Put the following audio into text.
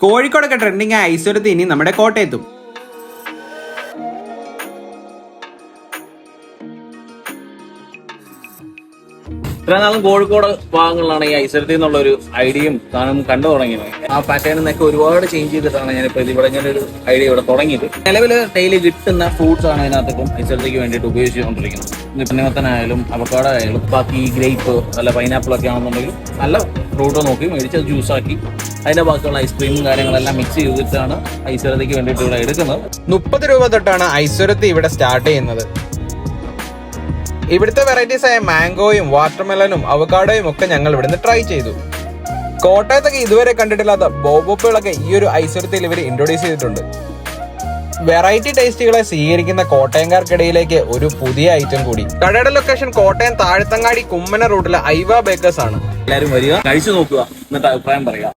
കോഴിക്കോടൊക്കെ trending ആയ ഐശ്വര്യത്ത് ഇനി നമ്മുടെ കോട്ടയത്തും. ഇത്ര നാളും കോഴിക്കോട് ഭാഗങ്ങളിലാണ് ഈ ഐശ്വര്യത്തിൽ നിന്നുള്ള ഒരു ഐഡിയയും സാധനം കണ്ടു തുടങ്ങിയത്. ആ പാറ്റേണിൽ നിന്നൊക്കെ ഒരുപാട് ചേഞ്ച് ചെയ്തിട്ടാണ് ഞാനിപ്പോൾ ഇവിടെ ഇങ്ങനെ ഒരു ഐഡിയ ഇവിടെ തുടങ്ങിയത്. നിലവിൽ ഡെയിലി കിട്ടുന്ന ഫ്രൂട്ട്സ് ആണ് ഇതിനകത്തിപ്പം ഐശ്വര്യത്തേക്ക് വേണ്ടിയിട്ട് ഉപയോഗിച്ചുകൊണ്ടിരിക്കുന്നത്. തണ്ണിമത്തനായാലും അവക്കാഡോ ആയാലും ബാക്കി ഗ്രേപ്പ് അല്ല പൈനാപ്പിൾ ഒക്കെ ആണെന്നുണ്ടെങ്കിൽ നല്ല ഫ്രൂട്ട് നോക്കി മേടിച്ച് ജ്യൂസാക്കി അതിന്റെ ബാക്കിയുള്ള ഐസ്ക്രീമും കാര്യങ്ങളെല്ലാം മിക്സ് ചെയ്തിട്ടാണ് ഐശ്വര്യത്തേക്ക് വേണ്ടിയിട്ട് ഇവിടെ എടുക്കുന്നത്. 30 രൂപ തൊട്ടാണ് ഐശ്വര്യത്ത് ഇവിടെ സ്റ്റാർട്ട് ചെയ്യുന്നത്. ഇവിടുത്തെ വെറൈറ്റീസ് ആയ മാംഗോയും വാട്ടർമെലനും അവക്കാഡോയും ഒക്കെ ഞങ്ങൾ ഇവിടുന്ന് ട്രൈ ചെയ്തു. കോട്ടയത്തൊക്കെ ഇതുവരെ കണ്ടിട്ടില്ലാത്ത ബോബോപ്പുകളൊക്കെ ഈ ഒരു ഐശ്വര്യത്തിൽ ഇവർ ഇൻട്രൊഡ്യൂസ് ചെയ്തിട്ടുണ്ട്. വെറൈറ്റി ടേസ്റ്റുകളെ സ്വീകരിക്കുന്ന കോട്ടയംകാർക്കിടയിലേക്ക് ഒരു പുതിയ ഐറ്റം കൂടി. കടയുടെ ലൊക്കേഷൻ കോട്ടയം താഴത്തങ്ങാടി കുമ്മന റൂട്ടിലെ ഐവ ബേക്കേഴ്സ് ആണ്. എല്ലാവരും വരിക, കഴിച്ചു നോക്കുക, എന്നിട്ട് അഭിപ്രായം പറയുക.